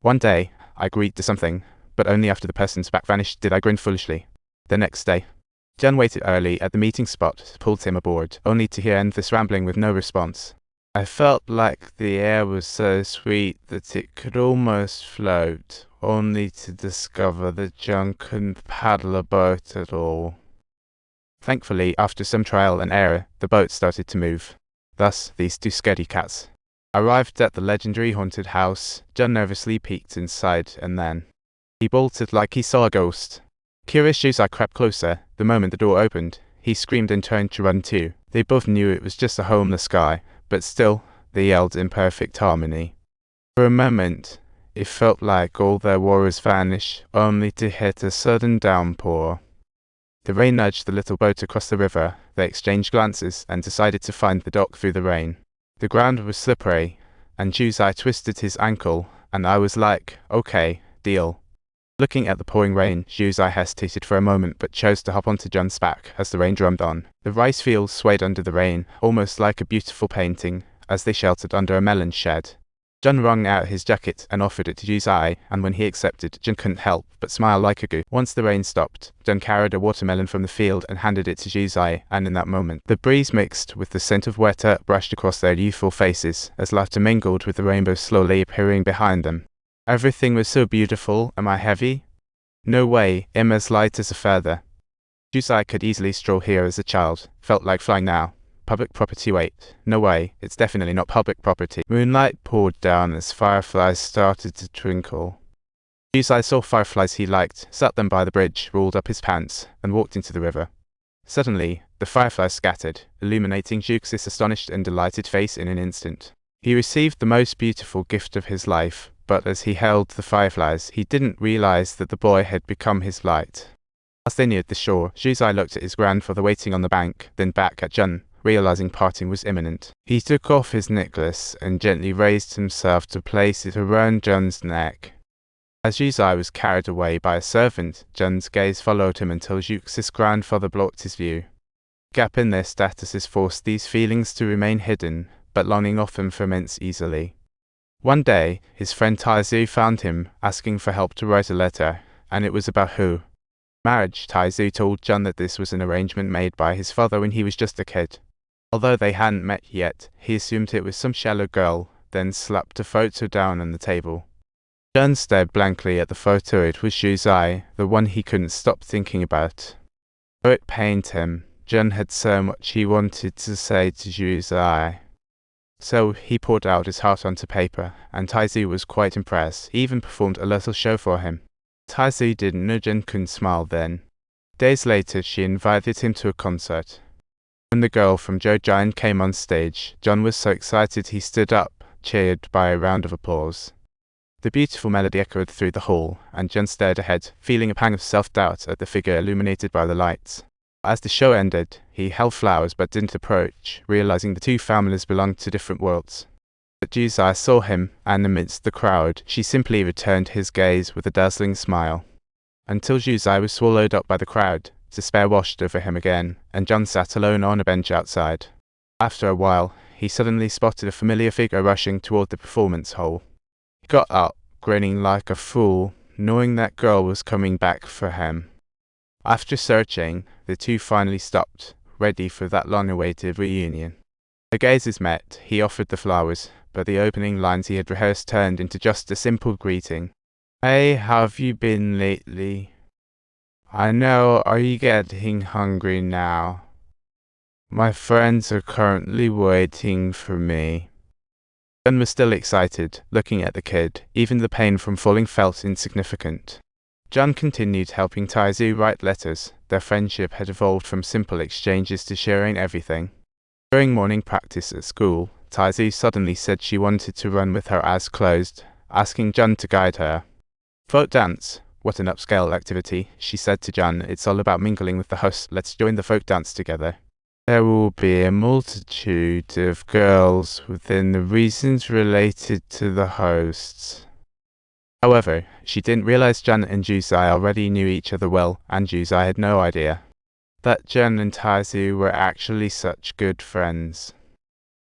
One day, I agreed to something, but only after the person's back vanished did I grin foolishly. The next day, Jen waited early at the meeting spot, pulled him aboard, only to hear endless rambling with no response. I felt like the air was so sweet that it could almost float, only to discover that Jen couldn't paddle a boat at all. Thankfully, after some trial and error, the boat started to move. Thus, these two scaredy cats arrived at the legendary haunted house. Jen nervously peeked inside, and then he bolted like he saw a ghost. Curious Zhuxi crept closer. The moment the door opened, he screamed and turned to run too. They both knew it was just a homeless guy, but still, they yelled in perfect harmony. For a moment, it felt like all their worries vanished, only to hit a sudden downpour. The rain nudged the little boat across the river. They exchanged glances and decided to find the dock through the rain. The ground was slippery, and Zhuxi twisted his ankle, and I was like, okay, deal. Looking at the pouring rain, Zhuxi hesitated for a moment but chose to hop onto Jun's back as the rain drummed on. The rice fields swayed under the rain, almost like a beautiful painting, as they sheltered under a melon shed. Jun wrung out his jacket and offered it to Zhuxi, and when he accepted, Jun couldn't help but smile like a goo. Once the rain stopped, Jun carried a watermelon from the field and handed it to Zhuxi, and in that moment, the breeze mixed with the scent of wet earth brushed across their youthful faces, as laughter mingled with the rainbow slowly appearing behind them. Everything was so beautiful. Am I heavy? No way, I'm as light as a feather. Zhuxi could easily stroll here as a child, felt like flying now. Public property, wait. No way, it's definitely not public property. Moonlight poured down as fireflies started to twinkle. Zhuxi saw fireflies he liked, sat them by the bridge, rolled up his pants, and walked into the river. Suddenly, the fireflies scattered, illuminating Zhuxi's astonished and delighted face in an instant. He received the most beautiful gift of his life, but as he held the fireflies, he didn't realize that the boy had become his light. As they neared the shore, Zhuxi looked at his grandfather waiting on the bank, then back at Jun, realizing parting was imminent. He took off his necklace and gently raised himself to place it around Jun's neck. As Zhuxi was carried away by a servant, Jun's gaze followed him until Zhuxi's grandfather blocked his view. The gap in their statuses forced these feelings to remain hidden, but longing often ferments easily. One day, his friend Taizu found him, asking for help to write a letter, and it was about who? Marriage. Taizu told Jun that this was an arrangement made by his father when he was just a kid. Although they hadn't met yet, he assumed it was some shallow girl, then slapped a photo down on the table. Jun stared blankly at the photo. It was Zhuxi, the one he couldn't stop thinking about. Though it pained him, Jun had so much he wanted to say to Zhuxi. So he poured out his heart onto paper, and Taizu was quite impressed. He even performed a little show for him. Taizu didn't know Jun couldn't smile then. Days later, she invited him to a concert. When the girl from Junhe came on stage, Jun was so excited he stood up, cheered by a round of applause. The beautiful melody echoed through the hall, and Jun stared ahead, feeling a pang of self-doubt at the figure illuminated by the lights. As the show ended, he held flowers but didn't approach, realizing the two families belonged to different worlds. But Zhuxi saw him, and amidst the crowd, she simply returned his gaze with a dazzling smile. Until Zhuxi was swallowed up by the crowd, despair washed over him again, and Jun sat alone on a bench outside. After a while, he suddenly spotted a familiar figure rushing toward the performance hall. He got up, grinning like a fool, knowing that girl was coming back for him. After searching, the two finally stopped, ready for that long-awaited reunion. Their gazes met. He offered the flowers, but the opening lines he had rehearsed turned into just a simple greeting. "Hey, how have you been lately? I know, are you getting hungry now? My friends are currently waiting for me." Jun was still excited, looking at the kid. Even the pain from falling felt insignificant. Jun continued helping Taizu write letters. Their friendship had evolved from simple exchanges to sharing everything. During morning practice at school, Taizu suddenly said she wanted to run with her eyes closed, asking Jun to guide her. "Folk dance? What an upscale activity," she said to Jun. "It's all about mingling with the host. Let's join the folk dance together." "There will be a multitude of girls within the reasons related to the hosts." However, she didn't realize Jun and Zhuxi already knew each other well, and Zhuxi had no idea that Jun and Taizu were actually such good friends.